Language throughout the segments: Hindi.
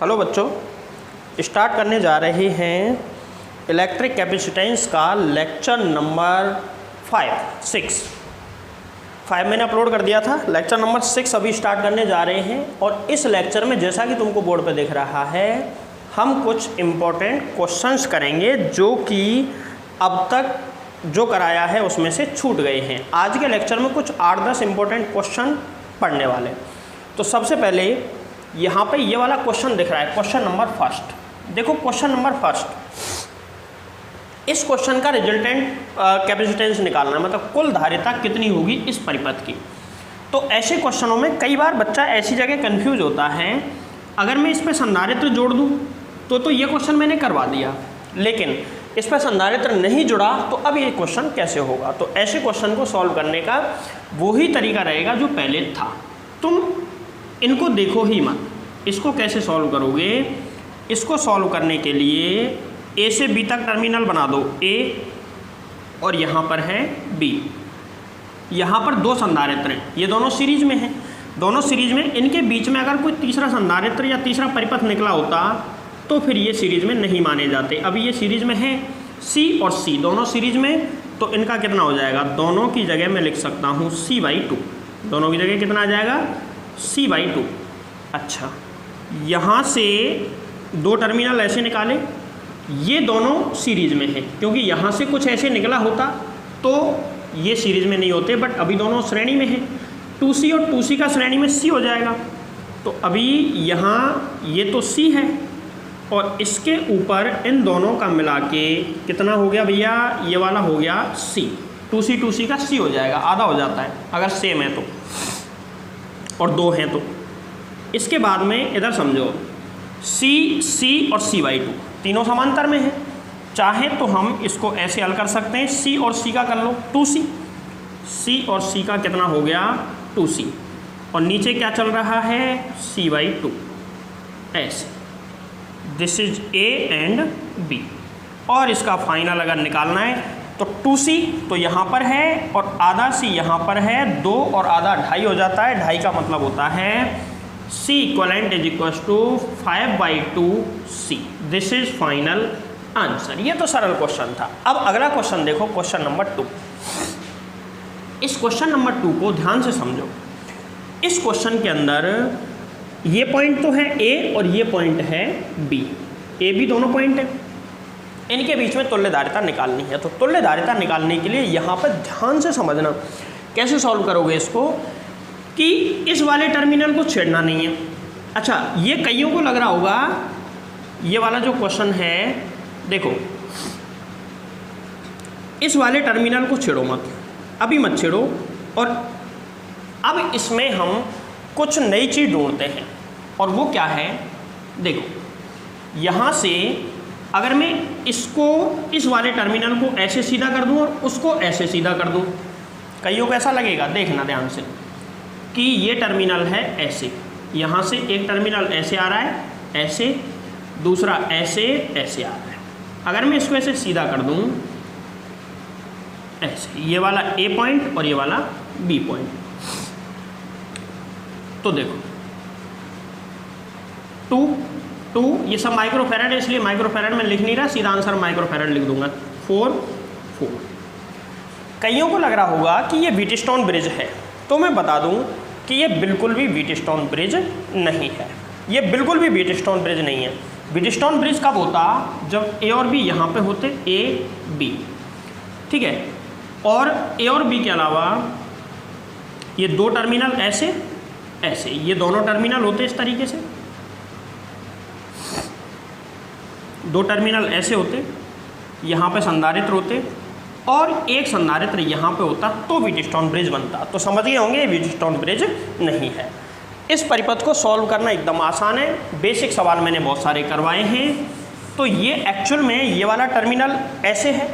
हेलो बच्चों, स्टार्ट करने जा रहे हैं इलेक्ट्रिक कैपेसिटेंस का लेक्चर नंबर 5 मैंने अपलोड कर दिया था। लेक्चर नंबर 6 अभी स्टार्ट करने जा रहे हैं और इस लेक्चर में जैसा कि तुमको बोर्ड पे दिख रहा है, हम कुछ इम्पोर्टेंट क्वेश्चंस करेंगे जो कि अब तक जो कराया है उसमें से छूट गए हैं। आज के लेक्चर में कुछ 8-10 इम्पोर्टेंट क्वेश्चन पढ़ने वाले। तो सबसे पहले यहाँ पे ये वाला क्वेश्चन दिख रहा है, क्वेश्चन नंबर फर्स्ट। देखो क्वेश्चन नंबर फर्स्ट, इस क्वेश्चन का रिजल्टेंट कैपेसिटेंस निकालना है, मतलब कुल धारिता कितनी होगी इस परिपथ की। तो ऐसे क्वेश्चनों में कई बार बच्चा ऐसी जगह कंफ्यूज होता है, अगर मैं इस पर संधारित्र जोड़ दूँ तो ये क्वेश्चन मैंने करवा दिया, लेकिन इस पर संधारित्र नहीं जुड़ा तो अब ये क्वेश्चन कैसे होगा। तो ऐसे क्वेश्चन को सॉल्व करने का वही तरीका रहेगा जो पहले था। तुम इनको देखो ही मत, इसको कैसे सॉल्व करोगे। इसको सॉल्व करने के लिए ए से बी तक टर्मिनल बना दो, ए और यहाँ पर है बी। यहाँ पर दो संधारित्र हैं, ये दोनों सीरीज में हैं। दोनों सीरीज में, इनके बीच में अगर कोई तीसरा संधारित्र या तीसरा परिपथ निकला होता तो फिर ये सीरीज में नहीं माने जाते। अभी ये सीरीज में है, सी और सी दोनों सीरीज में, तो इनका कितना हो जाएगा, दोनों की जगह मैं लिख सकता हूँ C/2। दोनों की जगह कितना आ जाएगा, C/2। अच्छा, यहाँ से दो टर्मिनल ऐसे निकाले, ये दोनों सीरीज में है, क्योंकि यहाँ से कुछ ऐसे निकला होता तो ये सीरीज में नहीं होते, बट अभी दोनों श्रेणी में है। 2C और 2C का श्रेणी में C हो जाएगा। तो अभी यहाँ ये तो C है और इसके ऊपर इन दोनों का मिला के कितना हो गया भैया, ये वाला हो गया C। 2C का C हो जाएगा, आधा हो जाता है अगर सेम है तो, और दो हैं तो। इसके बाद में इधर समझो, C और C/2 तीनों समांतर में हैं। चाहे तो हम इसको ऐसे हल कर सकते हैं, C और C का कर लो 2C, C और C का कितना हो गया 2C, और नीचे क्या चल रहा है C/2 ऐसे। This is A and B। और इसका फाइनल अगर निकालना है तो 2C तो यहाँ पर है और आधा C यहाँ पर है, 2 और आधा 2.5 हो जाता है। 2.5 का मतलब होता है C equivalent is equal to 5/2C। This is final answer. ये तो सरल क्वेश्चन था। अब अगला क्वेश्चन देखो, क्वेश्चन नंबर 2। इस क्वेश्चन नंबर 2 को ध्यान से समझो। इस क्वेश्चन के अंदर ये पॉइंट तो है A और ये पॉइंट है B, A B दोनों पॉइंट हैं। इनके बीच में तुल्य धारिता निकालनी है। तो तुल्य धारिता निकालने के लिए यहाँ पर ध्यान से समझना, कैसे सॉल्व करोगे इसको, कि इस वाले टर्मिनल को छेड़ना नहीं है। अच्छा, ये कईयों को लग रहा होगा, ये वाला जो क्वेश्चन है, देखो इस वाले टर्मिनल को छेड़ो मत, अभी मत छेड़ो। और अब इसमें हम कुछ नई चीज़ ढूंढते हैं, और वो क्या है, देखो यहाँ से अगर मैं इसको, इस वाले टर्मिनल को ऐसे सीधा कर दूं और उसको ऐसे सीधा कर दूं, कईयों को ऐसा लगेगा, देखना ध्यान से, कि ये टर्मिनल है ऐसे, यहाँ से एक टर्मिनल ऐसे आ रहा है ऐसे, दूसरा ऐसे ऐसे आ रहा है। अगर मैं इसको ऐसे सीधा कर दूं ऐसे, ये वाला A पॉइंट और ये वाला B पॉइंट, तो देखो 2 ये सब माइक्रोफैरड है, इसलिए माइक्रोफैरड में लिख नहीं रहा, सीधा आंसर माइक्रोफैरड लिख दूंगा। 4 कईयों को लग रहा होगा कि ये व्हीटस्टोन ब्रिज है, तो मैं बता दूं कि ये बिल्कुल भी व्हीटस्टोन ब्रिज नहीं है। ये बिल्कुल भी व्हीटस्टोन ब्रिज नहीं है। व्हीटस्टोन ब्रिज कब होता, जब A और B यहाँ पे होते, A B, ठीक है। और A और B के अलावा ये दो टर्मिनल ऐसे ऐसे, ये दोनों टर्मिनल होते इस तरीके से, दो टर्मिनल ऐसे होते, यहाँ पे संधारित्र होते और एक संधारित्र यहाँ पे होता, तो व्हीटस्टोन ब्रिज बनता। तो समझ गए होंगे, व्हीटस्टोन ब्रिज नहीं है। इस परिपथ को सॉल्व करना एकदम आसान है, बेसिक सवाल मैंने बहुत सारे करवाए हैं। तो ये एक्चुअल में ये वाला टर्मिनल ऐसे है,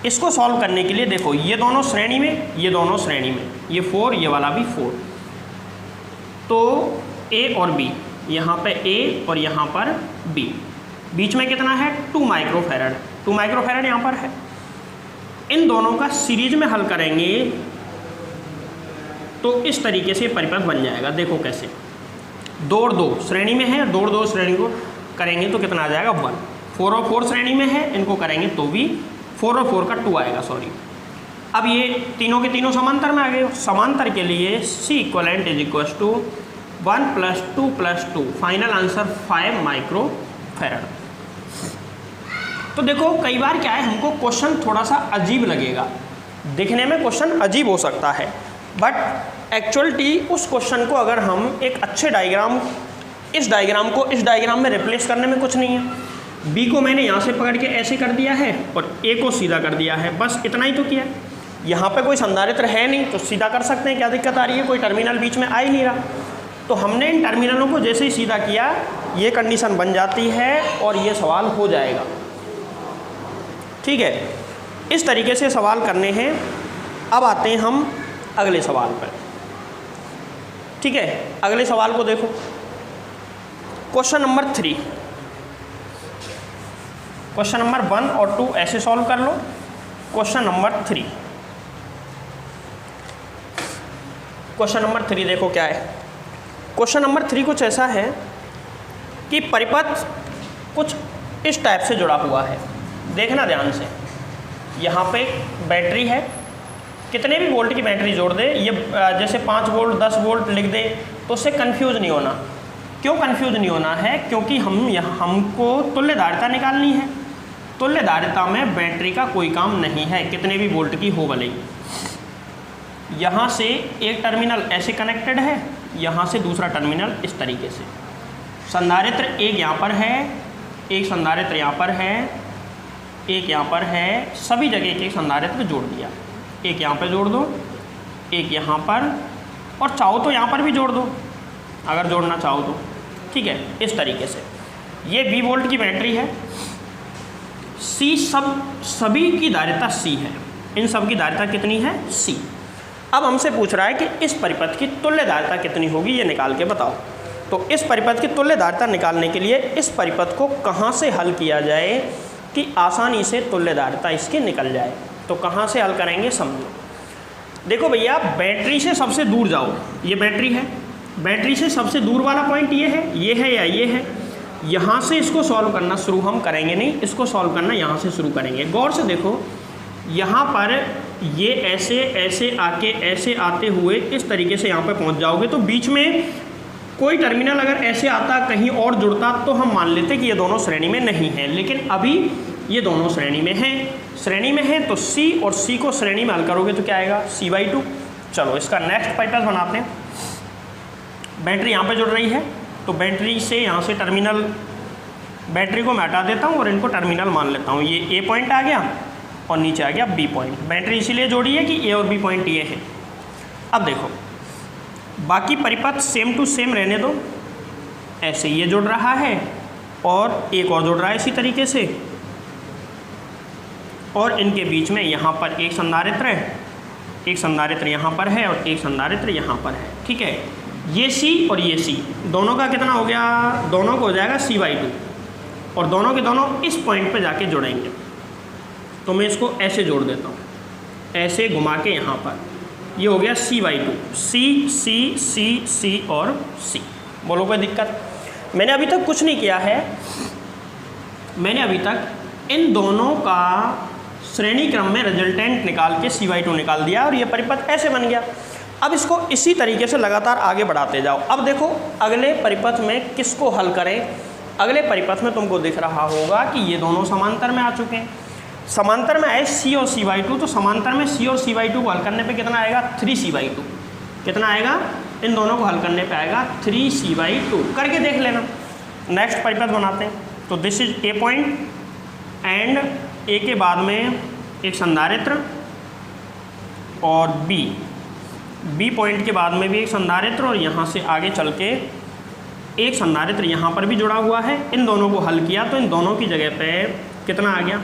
इसको सॉल्व करने के लिए देखो, ये दोनों श्रेणी में, ये दोनों श्रेणी में, ये 4 ये वाला भी 4, तो A और B, यहाँ पे A और यहाँ पर B, बीच में कितना है 2 माइक्रोफैरड, 2 माइक्रोफैरड यहाँ पर है। इन दोनों का सीरीज में हल करेंगे तो इस तरीके से परिपथ बन जाएगा। देखो कैसे, 2 और 2 श्रेणी में है, 2 और 2 श्रेणी को करेंगे तो कितना आ जाएगा 1। 4 और 4 श्रेणी में है, इनको करेंगे तो भी 4 और 4 का 2 आएगा, सॉरी। अब ये तीनों के तीनों समांतर में आ गए। समांतर के लिए C equivalent is equal to 1 + 2 + 2, final answer 5 microfarad. तो देखो कई बार क्या है, हमको क्वेश्चन थोड़ा सा अजीब लगेगा, दिखने में क्वेश्चन अजीब हो सकता है, बट एक्चुअलिटी उस क्वेश्चन को अगर हम एक अच्छे डायग्राम, इस डायग्राम को इस डायग्राम में रिप्लेस करने में कुछ नहीं है। बी को मैंने यहाँ से पकड़ के ऐसे कर दिया है और ए को सीधा कर दिया है, बस इतना ही तो किया। यहाँ पे कोई संधारित्र है नहीं तो सीधा कर सकते हैं, क्या दिक्कत आ रही है, कोई टर्मिनल बीच में आ ही नहीं रहा। तो हमने इन टर्मिनलों को जैसे ही सीधा किया, ये कंडीशन बन जाती है और ये सवाल हो जाएगा। ठीक है, इस तरीके से सवाल करने हैं। अब आते हैं हम अगले सवाल पर। ठीक है, अगले सवाल को देखो, क्वेश्चन नंबर 3। क्वेश्चन नंबर 1 और 2 ऐसे सॉल्व कर लो। क्वेश्चन नंबर 3, क्वेश्चन नंबर 3 देखो क्या है। क्वेश्चन नंबर 3 कुछ ऐसा है कि परिपथ कुछ इस टाइप से जुड़ा हुआ है, देखना ध्यान से। यहाँ पे बैटरी है, कितने भी वोल्ट की बैटरी जोड़ दे, ये जैसे 5 वोल्ट 10 वोल्ट लिख दे तो उससे कंफ्यूज नहीं होना। क्यों कंफ्यूज नहीं होना है, क्योंकि हमको तुल्य धारिता निकालनी है। तुल्य धारिता में बैटरी का कोई काम नहीं है, कितने भी वोल्ट की हो भले। यहाँ से एक टर्मिनल ऐसे कनेक्टेड है, यहाँ से दूसरा टर्मिनल इस तरीके से। संधारित्र एक यहाँ पर है, एक संधारित्र यहाँ पर है, एक यहाँ पर है, सभी जगह एक संधारित्र जोड़ दिया। एक यहाँ पे जोड़ दो, एक यहाँ पर, और चाहो तो यहाँ पर भी जोड़ दो अगर जोड़ना चाहो तो। ठीक है, इस तरीके से। ये 20 वोल्ट की बैटरी है। C सभी की धारिता C है, इन सब की धारिता कितनी है C। अब हमसे पूछ रहा है कि इस परिपथ की तुल्य धारिता कितनी होगी, ये निकाल के बताओ। तो इस परिपथ की तुल्य धारिता निकालने के लिए इस परिपथ को कहाँ से हल किया जाए कि आसानी से तुल्य धारिता इसकी निकल जाए। तो कहाँ से हल करेंगे समझो। देखो भैया, बैटरी से सबसे दूर जाओ, ये बैटरी है, बैटरी से सबसे दूर वाला पॉइंट ये है या ये है। यहाँ से इसको सॉल्व करना शुरू हम करेंगे नहीं, इसको सॉल्व करना यहाँ से शुरू करेंगे। गौर से देखो, यहाँ पर ये ऐसे ऐसे आके ऐसे आते हुए इस तरीके से यहाँ पे पहुँच जाओगे, तो बीच में कोई टर्मिनल अगर ऐसे आता कहीं और जुड़ता तो हम मान लेते कि ये दोनों श्रेणी में नहीं है, लेकिन अभी ये दोनों श्रेणी में हैं। श्रेणी में है तो C और C को श्रेणी में हल करोगे तो क्या आएगा C/2। चलो इसका नेक्स्ट परिपथ बनाते हैं। बैटरी यहाँ पे जुड़ रही है, तो बैटरी से यहाँ से टर्मिनल, बैटरी को मैं हटा देता हूँ और इनको टर्मिनल मान लेता हूँ। ये A पॉइंट आ गया और नीचे आ गया B पॉइंट। बैटरी इसीलिए जोड़ी है कि A और B पॉइंट ये है। अब देखो बाकी परिपथ सेम टू सेम रहने दो, ऐसे ये जुड़ रहा है और एक और जुड़ रहा है इसी तरीके से, और इनके बीच में यहाँ पर एक संधारित्र है, एक संधारित्र यहाँ पर है और एक संधारित्र यहाँ पर है। ठीक है, ये C और ये C दोनों का कितना हो गया, दोनों को हो जाएगा C/2, और दोनों के दोनों इस पॉइंट पे जाके जुड़ेंगे। तो मैं इसको ऐसे जोड़ देता हूँ, ऐसे घुमा के यहाँ पर, ये हो गया C/2, C C C C और C। बोलो कोई दिक्कत? मैंने अभी तक कुछ नहीं किया है, मैंने अभी तक इन दोनों का श्रेणी क्रम में रिजल्टेंट निकाल के C/2 निकाल दिया और ये परिपथ ऐसे बन गया। अब इसको इसी तरीके से लगातार आगे बढ़ाते जाओ। अब देखो अगले परिपथ में किसको हल करें। अगले परिपथ में तुमको दिख रहा होगा कि ये दोनों समांतर में आ चुके हैं। समांतर में आए C और C/2, तो समांतर में C और C/2 को हल करने पे कितना आएगा 3C/2। कितना आएगा, इन दोनों को हल करने पे आएगा 3C/2। करके देख लेना। नेक्स्ट परिपथ बनाते हैं। तो this is A point and A के बाद में एक संधारित्र और B पॉइंट के बाद में भी एक संधारित्र, और यहाँ से आगे चल के एक संधारित्र यहाँ पर भी जुड़ा हुआ है। इन दोनों को हल किया तो इन दोनों की जगह पे कितना आ गया,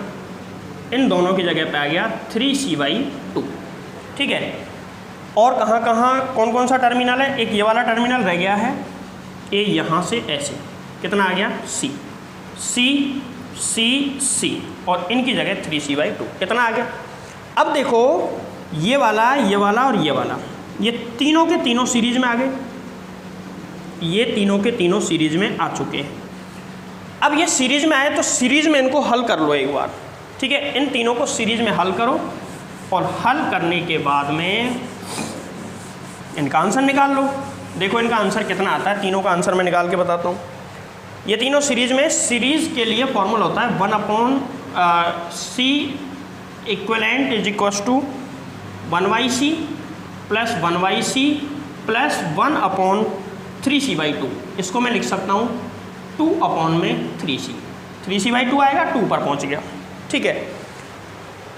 इन दोनों की जगह पे आ गया 3C/2। ठीक है, और कहाँ कहाँ कौन कौन सा टर्मिनल है, एक ये वाला टर्मिनल रह गया है, ये यहाँ से ऐसे कितना आ गया C C C C, और इनकी जगह 3C/2 कितना आ गया। अब देखो ये वाला और ये वाला, ये तीनों के तीनों सीरीज में आ गए। ये तीनों के तीनों सीरीज में आ चुके हैं। अब ये सीरीज में आए तो सीरीज में इनको हल कर लो एक बार, ठीक है। इन तीनों को सीरीज में हल करो और हल करने के बाद में इनका आंसर निकाल लो। देखो इनका आंसर कितना आता है, तीनों का आंसर मैं निकाल के बताता हूँ। ये तीनों सीरीज में, सीरीज के लिए फॉर्मूला होता है 1/c equivalent is equals to 1/c plus 1/c plus 1/3c/2। इसको मैं लिख सकता हूँ 2/3c। 3c/2 आएगा, 2 पर पहुँच गया, ठीक है।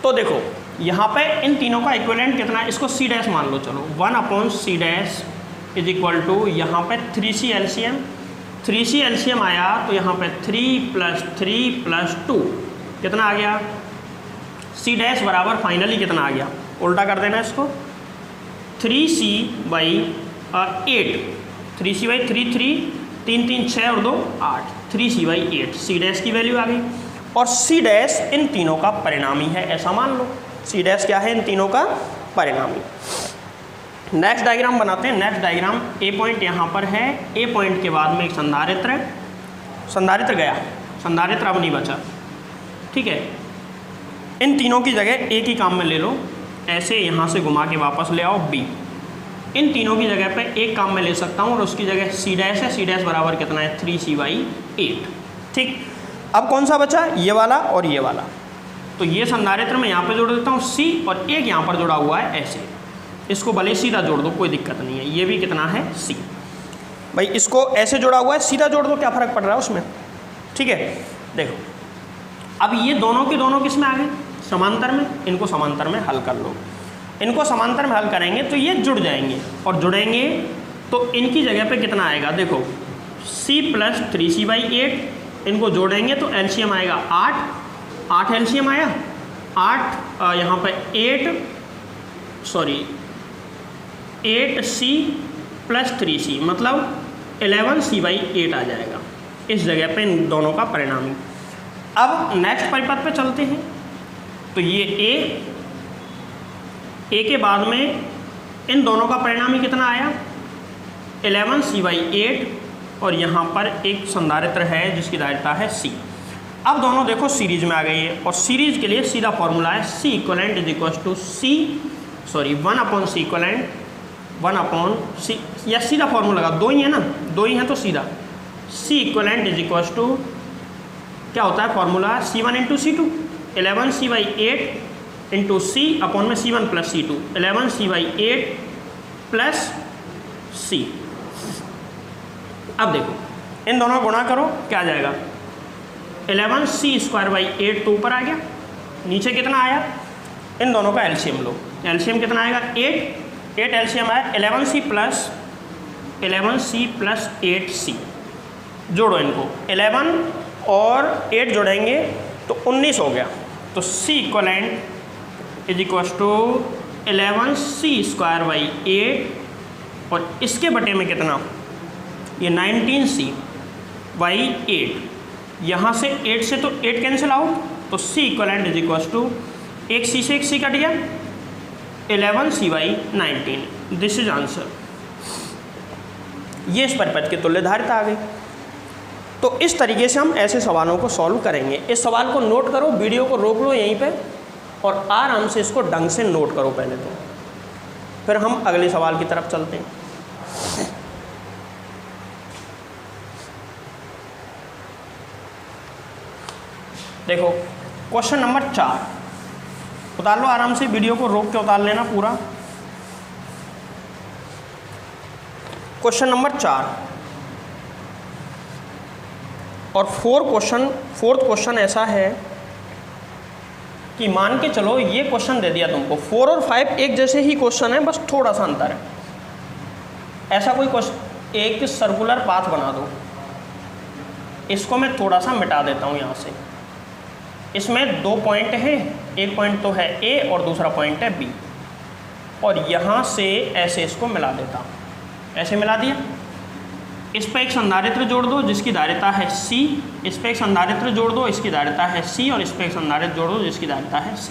तो देखो यहाँ पे इन तीनों का इक्विवेलेंट कितना है, इसको c डैश मान लो। चलो 1/c dash is equal to यहाँ पे 3c एलसीएम। 3c एलसीएम आया तो यहाँ पे 3 + 3 + 2 कितना आ गया, c डैश बराबर फाइनली कितना आ गया, उल्टा कर देना इसको 3c/8। 3c/3 3 3 3 6 और 2 8, 3c/8 c डैश की वैल्यू आ गई। और c डैश इन तीनों का परिणामी है, ऐसा मान लो। c डैश क्या है, इन तीनों का परिणामी। नेक्स्ट डायग्राम बनाते हैं। नेक्स्ट डायग्राम, ए पॉइंट यहाँ पर है, ए पॉइंट के बाद में एक संधारित्र है, संधारित्र गया, संधारित्र अब नहीं बचा, ठीक है। इन तीनों की जगह एक ही काम में ले लो, ऐसे यहाँ से घुमा के वापस ले आओ b। इन तीनों की जगह पे एक काम में ले सकता हूँ और उसकी जगह c डैश है, c डैश बराबर कितना है 3c/8, ठीक। अब कौन सा बचा, ये वाला और ये वाला। तो ये संधारित्र में यहाँ पे जोड़ देता हूँ c, और एक यहाँ पर जोड़ा हुआ है ऐसे, इसको भले सीधा जोड़ दो कोई दिक्कत नहीं है। ये भी कितना है c, भाई इसको ऐसे जोड़ा हुआ है, सीधा जोड़ दो, क्या फ़र्क पड़ रहा है उसमें, ठीक है। देखो अब ये दोनों के दोनों किस में आ गए, समांतर में। इनको समांतर में हल कर लो। इनको समांतर में हल करेंगे तो ये जुड़ जाएंगे, और जुड़ेंगे तो इनकी जगह पे कितना आएगा, देखो c + 3c/8। इनको जोड़ेंगे तो एलसीएम आएगा 8 एलसीएम आया, 8 यहाँ पे 8c + 3c मतलब 11c/8 आ जाएगा इस जगह पे इन दोनों का परिणामी। अब नेक्स्ट परिपथ पे चलते हैं। तो ये ए के बाद में इन दोनों का परिणामी कितना आया 11c/8, और यहाँ पर एक संधारित्र है जिसकी धारिता है c। अब दोनों देखो सीरीज में आ गई है, और सीरीज के लिए सीधा फॉर्मूला है c equivalent is equal to 1/c equivalent 1/c, या सीधा फॉर्मूला लगा, दो ही है ना, दो ही है तो सीधा c equivalent is equal to क्या होता है formula c1 × c2, 11c/8 into c upon में c1 + c2, 11c/8 + c। अब देखो इन दोनों गुणा करो, क्या आ जाएगा 11c²/8 तो ऊपर आ गया, नीचे कितना आया, इन दोनों का एलसीएम लो। एलसीएम कितना आएगा 8 एलसीएम आया 11c + 8c। जोड़ो इनको, 11 और 8 जोड़ेंगे तो 19 हो गया। तो c equivalent is equal to 11c²/8, और इसके बटे में कितना, ये 19c/8। यहाँ से 8 से तो 8 कैंसिल आउट, तो c equivalent is equal to एक c से एक c कट गया 11c/19। This is answer. ये इस परिपथ की तुल्य धारिता आ गई। तो इस तरीके से हम ऐसे सवालों को सॉल्व करेंगे। इस सवाल को नोट करो, वीडियो को रोक लो यहीं पे और आराम से इसको ढंग से नोट करो पहले तो, फिर हम अगले सवाल की तरफ चलते हैं। देखो क्वेश्चन नंबर 4 उतार लो आराम से, वीडियो को रोक के उतार लेना पूरा। क्वेश्चन नंबर 4 और फोर्थ क्वेश्चन ऐसा है कि मान के चलो ये क्वेश्चन दे दिया तुमको, 4 और 5 एक जैसे ही क्वेश्चन है, बस थोड़ा सा अंतर है। ऐसा कोई क्वेश्चन, एक सर्कुलर पाथ बना दो, इसको मैं थोड़ा सा मिटा देता हूँ यहाँ से। इसमें 2 पॉइंट हैं, एक पॉइंट तो है A और दूसरा पॉइंट है B, और यहाँ से ऐसे इसको मिला देता हूँ, ऐसे मिला दिया। इस पर एक संधारित्र जोड़ दो जिसकी धारिता है C, इस पर एक संधारित्र जोड़ दो इसकी धारिता है C, और इस पर एक संधारित्र जोड़ दो जिसकी धारिता है C।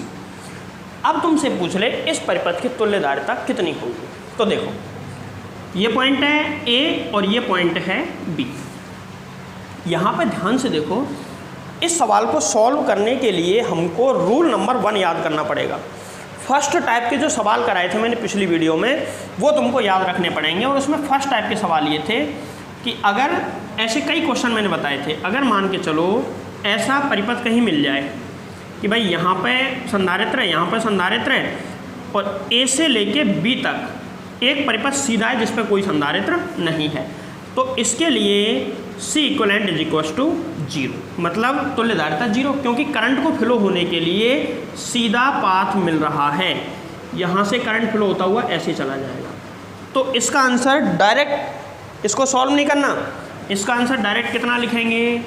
अब तुमसे पूछ ले इस परिपथ की तुल्य धारिता कितनी होगी। तो देखो ये पॉइंट है ए और ये पॉइंट है बी। यहाँ पे ध्यान से देखो, इस सवाल को सॉल्व करने के लिए हमको रूल नंबर 1 याद करना पड़ेगा। फर्स्ट टाइप के जो सवाल कराए थे मैंने पिछली वीडियो में, वो तुमको याद रखने पड़ेंगे। और उसमें फर्स्ट टाइप के सवाल ये थे कि अगर ऐसे कई क्वेश्चन मैंने बताए थे, अगर मान के चलो ऐसा परिपथ कहीं मिल जाए कि भाई यहाँ पे संधारित्र है, यहाँ पे संधारित्र है और ए से लेके बी तक एक परिपथ सीधा है जिस पर कोई संधारित्र नहीं है, तो इसके लिए C equivalent is equal to 0, मतलब तुल्यधारिता 0, क्योंकि करंट को फ्लो होने के लिए सीधा पाथ मिल रहा है। यहाँ से करंट फ्लो होता हुआ ऐसे चला जाएगा। तो इसका आंसर डायरेक्ट, इसको सॉल्व नहीं करना, इसका आंसर डायरेक्ट कितना लिखेंगे,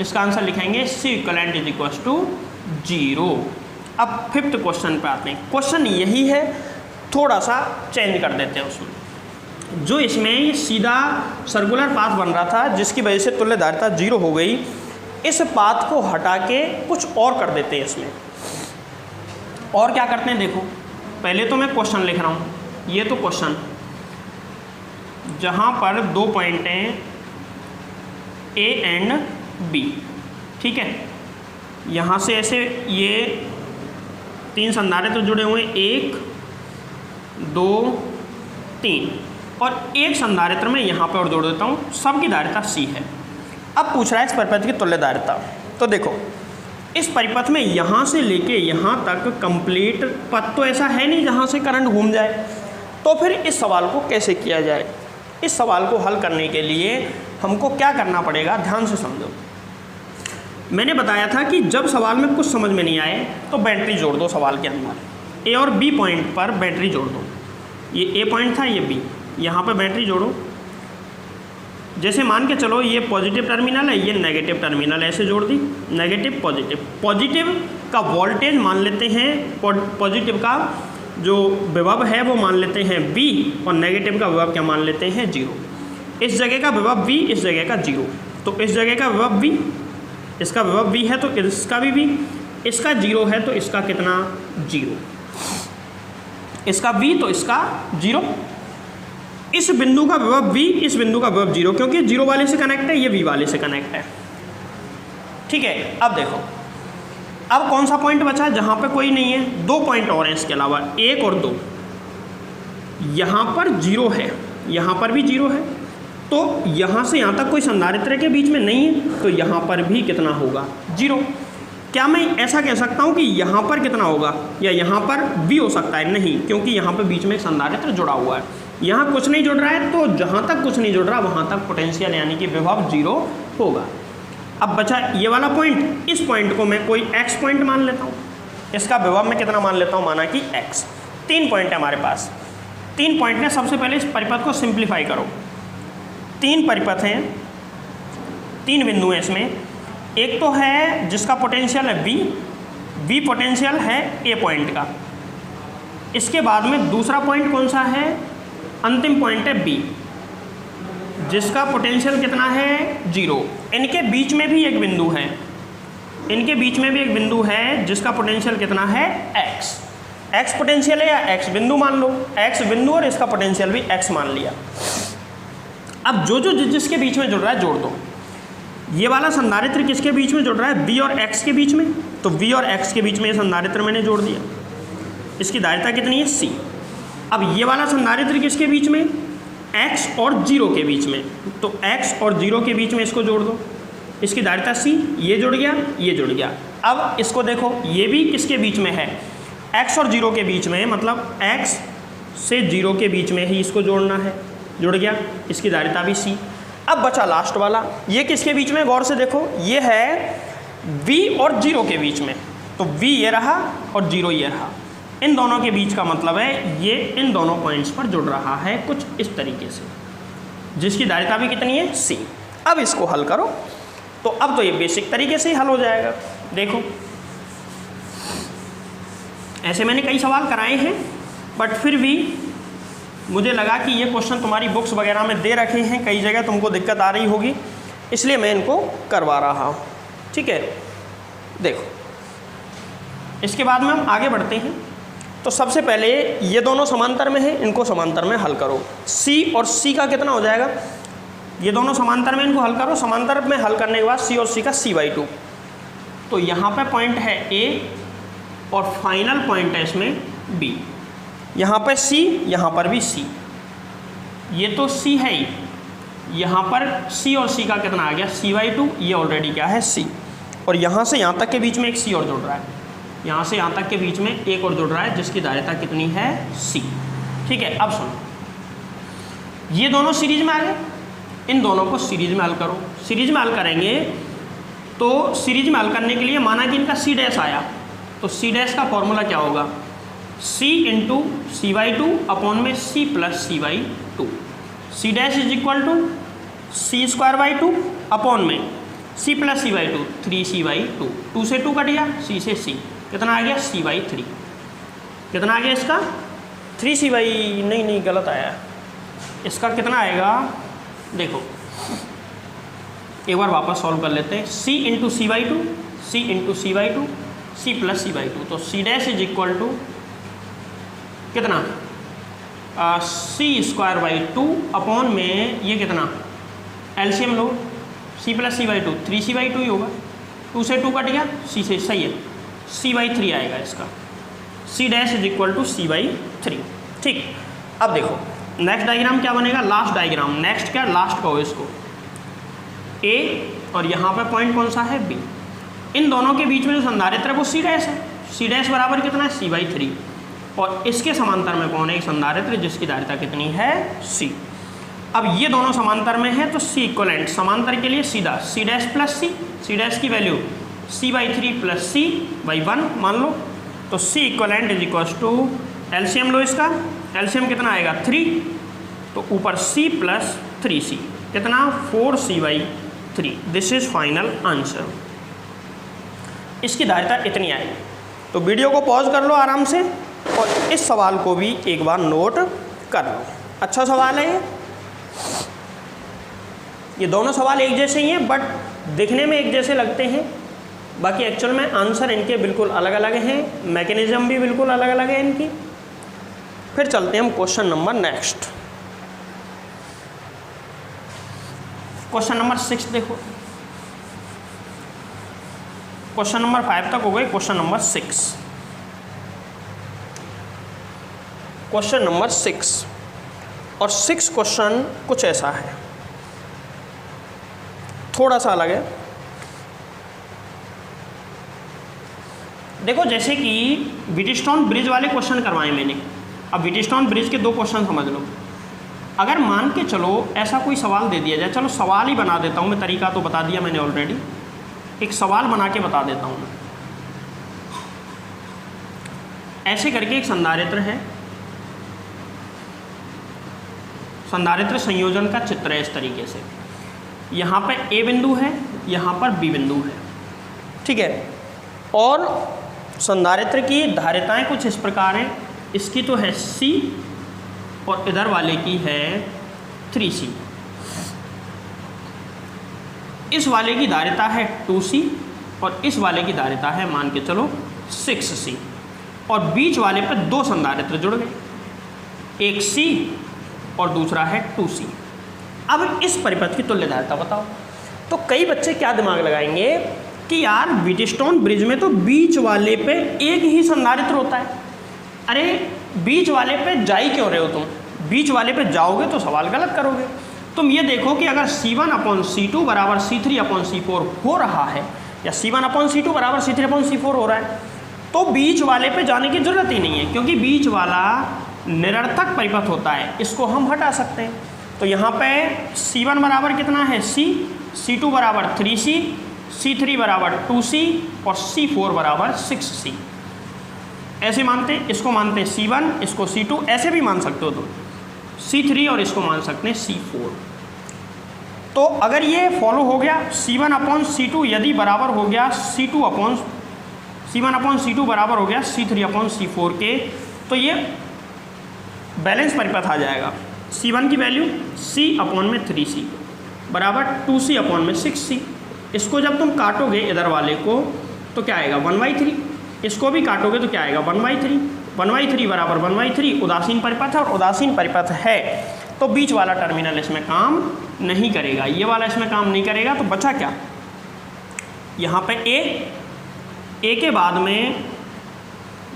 इसका आंसर लिखेंगे C equivalent is equal to 0। अब फिफ्थ क्वेश्चन पे आते हैं। क्वेश्चन यही है, थोड़ा सा चेंज कर देते हैं उसमें। जो इसमें ये सीधा सर्कुलर पाथ बन रहा था जिसकी वजह से तुल्यधारिता 0 हो गई, इस पाथ को हटा के कुछ और कर देते हैं इसमें। और क्या करते हैं देखो, पहले तो मैं क्वेश्चन लिख रहा हूँ, ये तो क्वेश्चन जहाँ पर 2 पॉइंट हैं ए एंड बी, ठीक है। यहाँ से ऐसे ये 3 संधारित्र जुड़े हुए हैं, 1 2 3, और एक संधारित्र में यहाँ पे और जोड़ देता हूँ, सबकी धारिता C है। अब पूछ रहा है इस परिपथ की तुल्य धारिता। तो देखो इस परिपथ में यहाँ से लेके यहाँ तक कंप्लीट पथ तो ऐसा है नहीं जहाँ से करंट घूम जाए, तो फिर इस सवाल को कैसे किया जाए। इस सवाल को हल करने के लिए हमको क्या करना पड़ेगा, ध्यान से समझो। मैंने बताया था कि जब सवाल में कुछ समझ में नहीं आए तो बैटरी जोड़ दो सवाल के अंदर। ए और बी पॉइंट पर बैटरी जोड़ दो, ये ए पॉइंट था, ये बी, यहाँ पर बैटरी जोड़ो। जैसे मान के चलो ये पॉजिटिव टर्मिनल है, ये नेगेटिव टर्मिनल, ऐसे जोड़ दी, नेगेटिव पॉजिटिव। पॉजिटिव का वोल्टेज मान लेते हैं, पॉजिटिव का जो विभव है वो मान लेते हैं V, और नेगेटिव का विभव क्या मान लेते हैं 0। इस जगह का विभव V, इस जगह का 0, तो इस जगह का विभव V, इसका विभव V है तो इसका भी V, इसका 0 है तो इसका कितना 0, इसका V तो इसका 0। इस बिंदु का विभव V, इस बिंदु का विभव 0, क्योंकि 0 वाले से कनेक्ट है, ये V वाले से कनेक्ट है, ठीक है। अब देखो, अब कौन सा पॉइंट बचा है जहाँ पे कोई नहीं है, 2 पॉइंट और हैं इसके अलावा, 1 और 2। यहाँ पर 0 है, यहाँ पर भी 0 है, तो यहाँ से यहाँ तक कोई संधारित्र के बीच में नहीं है, तो यहाँ पर भी कितना होगा 0। क्या मैं ऐसा कह सकता हूँ कि यहाँ पर कितना होगा, या यहाँ पर भी हो सकता है? नहीं, क्योंकि यहाँ पर बीच में एक संधारित्र जुड़ा हुआ है, यहाँ कुछ नहीं जुड़ रहा है, तो जहाँ तक कुछ नहीं जुड़ रहा वहाँ तक पोटेंशियल यानी कि विभव 0 होगा। अब बचा ये वाला पॉइंट, इस पॉइंट को मैं कोई x पॉइंट मान लेता हूँ, इसका विभव मैं कितना मान लेता हूँ, माना कि x। 3 पॉइंट है हमारे पास, 3 पॉइंट ने सबसे पहले इस परिपथ को सिंप्लीफाई करो। 3 परिपथ हैं, 3 बिंदु हैं इसमें। एक तो है जिसका पोटेंशियल है V पोटेंशियल है A पॉइंट का। इसके बाद में दूसरा पॉइंट कौन सा है, अंतिम पॉइंट है B, जिसका पोटेंशियल कितना है 0। इनके बीच में भी एक बिंदु है, इनके बीच में भी एक बिंदु है जिसका पोटेंशियल कितना है x पोटेंशियल है, या x बिंदु मान लो, x बिंदु, और इसका पोटेंशियल भी x मान लिया। अब जो जिसके बीच में जुड़ रहा है जोड़ दो। ये वाला संधारित्र किसके बीच में जुड़ रहा है, B और x के बीच में, तो V और x के बीच में ये संधारित्र मैंने जोड़ दिया। इसकी धारिता कितनी है C। अब ये वाला संधारित्र किसके बीच में, x और 0 के बीच में, तो x और 0 के बीच में इसको जोड़ दो, इसकी धारिता C, ये जुड़ गया, ये जुड़ गया। अब इसको देखो, ये भी किसके बीच में है, x और 0 के बीच में, मतलब x से 0 के बीच में ही इसको जोड़ना है, जुड़ गया, इसकी धारिता भी C। अब बचा लास्ट वाला, ये किसके बीच में, गौर से देखो, ये है V और 0 के बीच में, तो V ये रहा और 0 ये रहा। इन दोनों के बीच का मतलब है ये इन दोनों पॉइंट्स पर जुड़ रहा है कुछ इस तरीके से, जिसकी धारिता भी कितनी है C। अब इसको हल करो, तो अब तो ये बेसिक तरीके से ही हल हो जाएगा। देखो ऐसे मैंने कई सवाल कराए हैं, बट फिर भी मुझे लगा कि ये क्वेश्चन तुम्हारी बुक्स वगैरह में दे रखे हैं, कई जगह तुमको दिक्कत आ रही होगी, इसलिए मैं इनको करवा रहा हूँ, ठीक है। देखो इसके बाद में हम आगे बढ़ते हैं। तो सबसे पहले ये दोनों समांतर में हैं, इनको समांतर में हल करो। C और C का कितना हो जाएगा, ये दोनों समांतर में, इनको हल करो। समांतर में हल करने के बाद C और C का C/2। तो यहाँ पे पॉइंट है A और फाइनल पॉइंट है इसमें B। यहाँ पे C, यहाँ पर भी C, ये तो C है ही, यहाँ पर C और C का कितना आ गया C/2, ये ऑलरेडी क्या है C। और यहाँ से यहाँ तक के बीच में एक C और जुड़ रहा है, यहाँ से यहाँ तक के बीच में एक और जुड़ रहा है जिसकी धारिता कितनी है C। ठीक है, अब सुनो, ये दोनों सीरीज में आ गए, इन दोनों को सीरीज में हल करो। सीरीज में हल करेंगे तो सीरीज में हल करने के लिए माना कि इनका C' आया, तो C' का फॉर्मूला क्या होगा, C इंटू C/2 अपॉन में C plus C/2। C' is equal to C²/2 upon में C प्लस C/2 3C/2। 2 से 2 कट गया, C से C, कितना आ गया C/3। कितना आ गया इसका 3C/, नहीं गलत आया, इसका कितना आएगा देखो, एक बार वापस सॉल्व कर लेते हैं। C into C/2, C into C/2, C plus C/2, तो C' इज इक्वल टू कितना C²/2 अपॉन में ये कितना एलसीएम लो, C प्लस C/2 3C/2 ही होगा, 2 से 2 कट गया, C से, सही है, C/3 आएगा इसका। C' is equal to C/3। ठीक, अब देखो नेक्स्ट डायग्राम क्या बनेगा, लास्ट डायग्राम। नेक्स्ट क्या, लास्ट कहो इसको, A और यहाँ पे पॉइंट कौन सा है B। इन दोनों के बीच में जो संधारित्र वो C' है, C' बराबर कितना है C/3। और इसके समांतर में कौन है, एक संधारित्र जिसकी धारिता कितनी है C। अब ये दोनों समांतर में है तो C इक्वलेंट, समांतर के लिए सीधा C' प्लस C, C' की वैल्यू C/3 प्लस C/1 मान लो, तो C equivalent is equal to, LCM लो इसका, एलसीएम कितना आएगा 3, तो ऊपर C प्लस 3C, कितना 4C/3। This is final answer. इसकी धारिता इतनी आएगी। तो वीडियो को पॉज कर लो आराम से और इस सवाल को भी एक बार नोट कर लो। अच्छा सवाल है ये दोनों सवाल एक जैसे ही हैं, बट दिखने में एक जैसे लगते हैं, बाकी एक्चुअल में आंसर इनके बिल्कुल अलग अलग हैं, मैकेनिज्म भी बिल्कुल अलग अलग है इनकी। फिर चलते हैं हम question number next, question number 6 देखो। क्वेश्चन नंबर 5 तक हो गए, क्वेश्चन नंबर 6, क्वेश्चन नंबर 6 और 6 क्वेश्चन कुछ ऐसा है, थोड़ा सा अलग है। देखो जैसे कि व्हीटस्टोन ब्रिज वाले क्वेश्चन करवाए मैंने, अब व्हीटस्टोन ब्रिज के 2 क्वेश्चन समझ लो। अगर मान के चलो ऐसा कोई सवाल दे दिया जाए, चलो सवाल ही बना देता हूँ मैं, तरीका तो बता दिया मैंने ऑलरेडी, एक सवाल बना के बता देता हूँ मैं। ऐसे करके एक संधारित्र है, संधारित्र संयोजन का चित्र है इस तरीके से, यहाँ पर A बिंदु है, यहाँ पर B बिंदु है, ठीक है। और संधारित्र की धारिताएं कुछ इस प्रकार हैं, इसकी तो है C और इधर वाले की है 3C। इस वाले की धारिता है 2C और इस वाले की धारिता है मान के चलो 6C, और बीच वाले पर 2 संधारित्र जुड़ गए, एक C और दूसरा है 2C। अब इस परिपथ की तुल्य धारिता बताओ। तो कई बच्चे क्या दिमाग लगाएंगे कि यार व्हीटस्टोन ब्रिज में तो बीच वाले पे एक ही संधारित्र होता है। अरे बीच वाले पे जा ही क्यों रहे हो तुम, बीच वाले पे जाओगे तो सवाल गलत करोगे। तुम ये देखो कि अगर C1/C2 बराबर C3/C4 हो रहा है, या C1/C2 बराबर C3/C4 हो रहा है, तो बीच वाले पे जाने की जरूरत ही नहीं है, क्योंकि बीच वाला निरर्थक परिपथ होता है, इसको हम हटा सकते हैं। तो यहाँ पे C1 बराबर कितना है C, C2 बराबर 3C, C3 बराबर 2C और C4 बराबर 6C। ऐसे मानते हैं, इसको मानते हैं C1, इसको C2, ऐसे भी मान सकते हो तो C3 और इसको मान सकते हैं C4। तो अगर ये फॉलो हो गया C1/C2 यदि बराबर हो गया C1/C2 बराबर हो गया C3/C4 के, तो ये बैलेंस परिपथ आ जाएगा। C1 की वैल्यू C/3C बराबर 2C/6C। इसको जब तुम काटोगे इधर वाले को तो क्या आएगा 1/3, इसको भी काटोगे तो क्या आएगा 1/3, 1/3 बराबर 1/3 उदासीन परिपथ है, और उदासीन परिपथ है तो बीच वाला टर्मिनल इसमें काम नहीं करेगा, ये वाला इसमें काम नहीं करेगा। तो बचा क्या, यहाँ पे ए के बाद में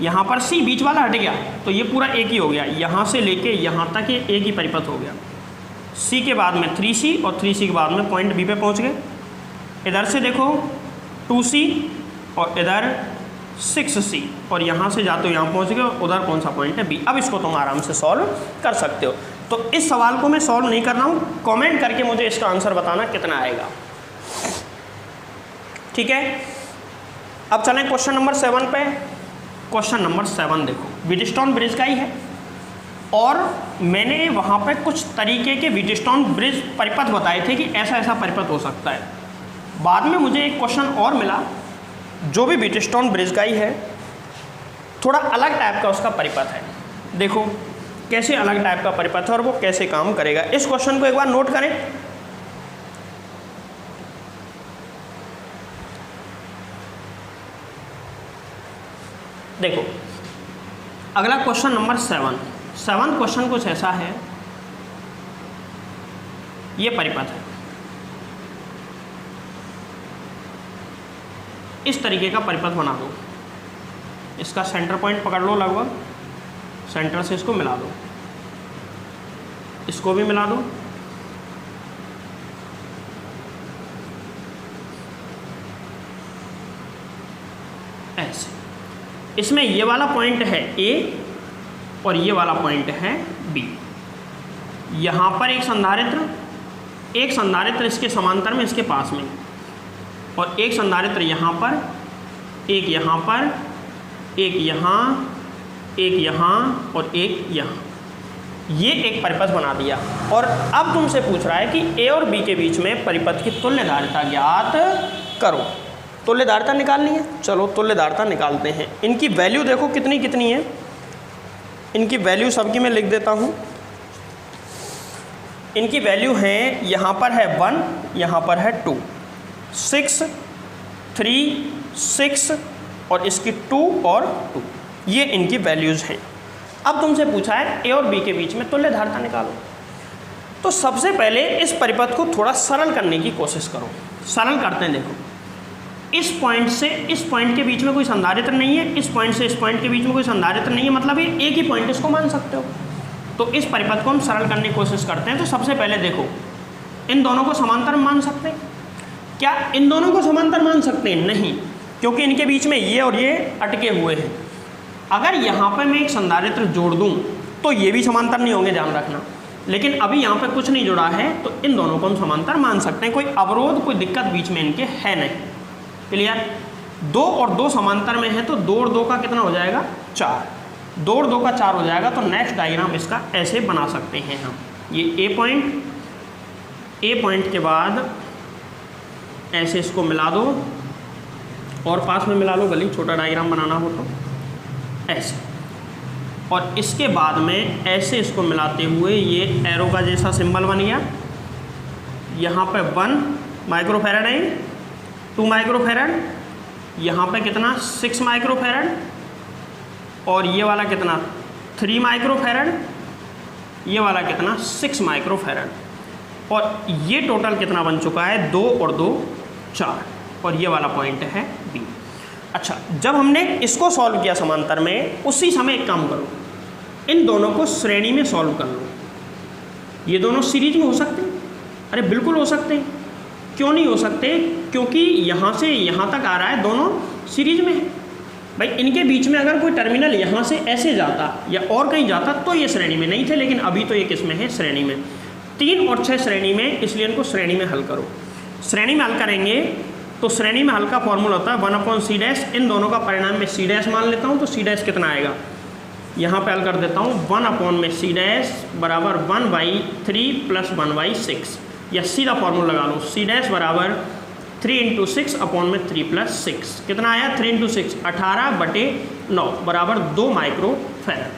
यहाँ पर सी, बीच वाला हट गया तो ये पूरा एक ही हो गया, यहाँ से लेके यहाँ तक ये एक ही परिपथ हो गया। सी के बाद में 3C और 3C के बाद में पॉइंट बी पे पहुँच गए। इधर से देखो 2C और इधर 6C, और यहाँ से जाते हो यहाँ पहुँच गए, और उधर कौन सा पॉइंट है, बी। अब इसको तुम आराम से सॉल्व कर सकते हो। तो इस सवाल को मैं सॉल्व नहीं कर रहा हूँ, कमेंट करके मुझे इसका आंसर बताना कितना आएगा, ठीक है। अब चलें क्वेश्चन नंबर 7 पे। क्वेश्चन नंबर 7 देखो, व्हीटस्टोन ब्रिज का ही है, और मैंने वहाँ पे कुछ तरीके के व्हीटस्टोन ब्रिज परिपथ बताए थे कि ऐसा ऐसा परिपथ हो सकता है। बाद में मुझे एक क्वेश्चन और मिला जो भी व्हीटस्टोन ब्रिज का ही है, थोड़ा अलग टाइप का उसका परिपथ है। देखो कैसे अलग टाइप का परिपथ है और वो कैसे काम करेगा। इस क्वेश्चन को एक बार नोट करें। देखो अगला क्वेश्चन नंबर 7 क्वेश्चन कुछ ऐसा है, ये परिपथ है, इस तरीके का परिपथ बना दो, इसका सेंटर पॉइंट पकड़ लो, लगभग सेंटर से इसको मिला दो, इसको भी मिला दो, ऐसे। इसमें ये वाला पॉइंट है ए और ये वाला पॉइंट है बी। यहाँ पर एक संधारित्र इसके समांतर में, इसके पास में, और एक संधारित्र यहाँ पर, एक यहाँ पर, एक यहाँ, एक यहाँ और एक यहाँ। ये एक परिपथ बना दिया, और अब तुमसे पूछ रहा है कि ए और बी के बीच में परिपथ की तुल्यधारिता ज्ञात करो। तुल्यधारिता निकालनी है, चलो तुल्यधारिता निकालते हैं। इनकी वैल्यू देखो कितनी कितनी है, इनकी वैल्यू सबकी मैं लिख देता हूँ। इनकी वैल्यू है, यहाँ पर है 1, यहाँ पर है 2, 6, 3, 6 और इसकी 2 और 2, ये इनकी वैल्यूज़ हैं। अब तुमसे पूछा है ए और बी के बीच में तुल्यधारिता निकालो। तो सबसे पहले इस परिपथ को थोड़ा सरल करने की कोशिश करो। सरल करते हैं। देखो इस पॉइंट से इस पॉइंट के बीच में कोई संधारित्र नहीं है, इस पॉइंट से इस पॉइंट के बीच में कोई संधारित्र नहीं है, मतलब ये एक ही पॉइंट इसको मान सकते हो। तो इस परिपथ को हम सरल करने की कोशिश करते हैं। तो सबसे पहले देखो, इन दोनों को समांतर मान सकते हैं क्या? इन दोनों को समांतर मान सकते हैं? नहीं, क्योंकि इनके बीच में ये और ये अटके हुए हैं। अगर यहाँ पर मैं एक संधारित्र जोड़ दूँ तो ये भी समांतर नहीं होंगे, ध्यान रखना। लेकिन अभी यहाँ पे कुछ नहीं जुड़ा है, तो इन दोनों को हम समांतर मान सकते हैं। कोई अवरोध, कोई दिक्कत बीच में इनके है नहीं। क्लियर? 2 और 2 समांतर में है, तो 2 और 2 का कितना हो जाएगा? 4। 2 और 2 का 4 हो जाएगा। तो नेक्स्ट डायग्राम इसका ऐसे बना सकते हैं हम। ये ए पॉइंट के बाद ऐसे इसको मिला दो, और पास में मिला लो, गली छोटा डायग्राम बनाना हो तो ऐसे, और इसके बाद में ऐसे इसको मिलाते हुए ये एरो का जैसा सिंबल बन गया। यहाँ पे 1 माइक्रोफैरड है, 2 माइक्रोफैरड, यहाँ पे कितना 6 माइक्रोफैरड, और ये वाला कितना 3 माइक्रोफैरड, ये वाला कितना 6 माइक्रोफैरड, और ये टोटल कितना बन चुका है? 2 और 2 4, और ये वाला पॉइंट है बी। अच्छा, जब हमने इसको सॉल्व किया समांतर में, उसी समय एक काम करो, इन दोनों को श्रेणी में सॉल्व कर लो। ये दोनों सीरीज में हो सकते हैं? अरे बिल्कुल हो सकते हैं। क्यों नहीं हो सकते? क्योंकि यहाँ से यहाँ तक आ रहा है, दोनों सीरीज में है। भाई इनके बीच में अगर कोई टर्मिनल यहाँ से ऐसे जाता या और कहीं जाता तो ये श्रेणी में नहीं थे, लेकिन अभी तो ये किस में है? श्रेणी में। 3 और 6 श्रेणी में, इसलिए इनको श्रेणी में हल करो। श्रेणी में हल करेंगे तो श्रेणी में हल का फॉर्मूला होता है 1/c'। इन दोनों का परिणाम में c' मान लेता हूँ, तो c' कितना आएगा? यहाँ पे हल कर देता हूँ, 1/c' बराबर 1/3 + 1/6, या सीधा फॉर्मूला लगा लो, c' बराबर 3 × 6 / 3 + 6। कितना आया? 3 × 6 18/9 बराबर 2 माइक्रोफैरड।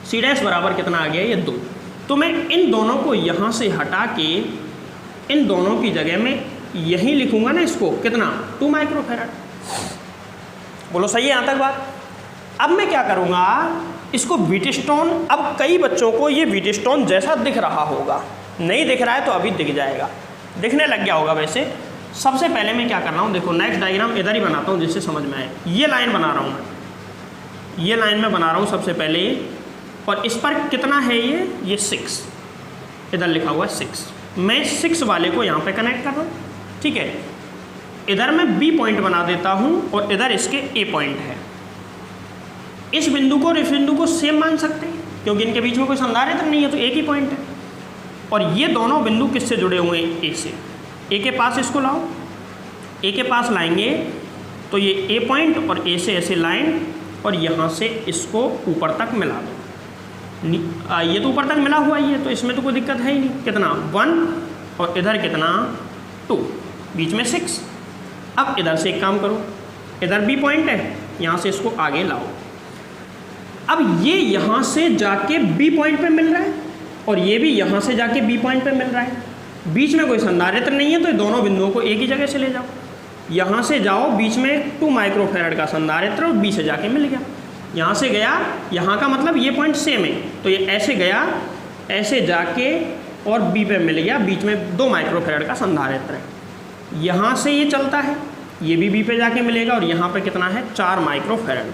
c' बराबर कितना आ गया? ये 2। तो मैं इन दोनों को यहाँ से हटा के इन दोनों की जगह में यहीं लिखूंगा ना, इसको कितना? 2 माइक्रोफैरड। बोलो सही है यहाँ तक बात? अब मैं क्या करूँगा, इसको व्हीटस्टोन, अब कई बच्चों को ये व्हीटस्टोन जैसा दिख रहा होगा, नहीं दिख रहा है तो अभी दिख जाएगा, दिखने लग गया होगा। वैसे सबसे पहले मैं क्या कर रहा हूँ, देखो नेक्स्ट डायग्राम इधर ही बनाता हूँ जिससे समझ में आए। ये लाइन बना रहा हूँ मैं, ये लाइन में बना रहा हूँ सबसे पहले, और इस पर कितना है ये 6, इधर लिखा हुआ है 6। मैं 6 वाले को यहाँ पे कनेक्ट कर रहा हूँ, ठीक है। इधर मैं B पॉइंट बना देता हूँ और इधर इसके A पॉइंट है। इस बिंदु को और इस बिंदु को सेम मान सकते हैं क्योंकि इनके बीच में कोई संधारित्र नहीं है, तो एक ही पॉइंट है। और ये दोनों बिंदु किससे जुड़े हुए हैं, A से। A के पास इसको लाओ, A के पास लाएंगे तो ये A पॉइंट और A से ऐसे लाइन, और यहाँ से इसको ऊपर तक मिला दो। ये तो ऊपर तक मिला हुआ ही है तो इसमें तो कोई दिक्कत है ही नहीं। कितना 1 और इधर कितना 2, बीच में 6। अब इधर से एक काम करो, इधर B पॉइंट है, यहाँ से इसको आगे लाओ। अब ये यहाँ से जाके B पॉइंट पे मिल रहा है और ये भी यहाँ से जाके B पॉइंट पे मिल रहा है, बीच में कोई संधारित्र नहीं है, तो दोनों बिंदुओं को एक ही जगह से ले जाओ। यहाँ से जाओ, बीच में 2 माइक्रोफैरड का संधारित्र और B से जाके मिल गया। यहाँ से गया, यहाँ का मतलब ये पॉइंट सेम है, तो ये ऐसे गया, ऐसे जाके और B पे मिल गया, बीच में 2 माइक्रोफैरड का संधारित्र है। यहाँ से ये चलता है, ये भी B पे जाके मिलेगा, और यहाँ पे कितना है 4 माइक्रोफैरड।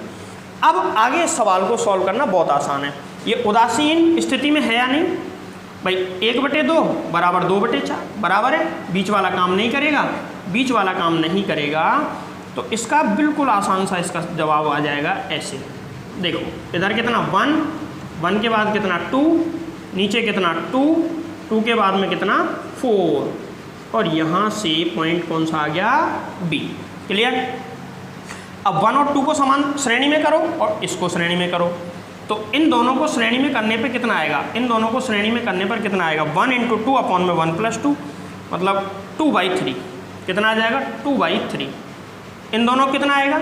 अब आगे इस सवाल को सॉल्व करना बहुत आसान है। ये उदासीन स्थिति में है या नहीं भाई, 1/2 बराबर 2/4 बराबर है। बीच वाला काम नहीं करेगा, बीच वाला काम नहीं करेगा, तो इसका बिल्कुल आसान सा इसका जवाब आ जाएगा ऐसे। देखो इधर कितना 1 के बाद कितना 2, नीचे कितना 2 के बाद में कितना 4, और यहाँ से पॉइंट कौन सा आ गया B। क्लियर। अब 1 और 2 को समान श्रेणी में करो और इसको श्रेणी में करो, तो इन दोनों को श्रेणी में करने पे कितना आएगा, इन दोनों को श्रेणी में करने पर कितना आएगा 1 × 2 अपॉन में 1 + 2, मतलब 2/3। कितना आ जाएगा 2/3। इन दोनों कितना आएगा,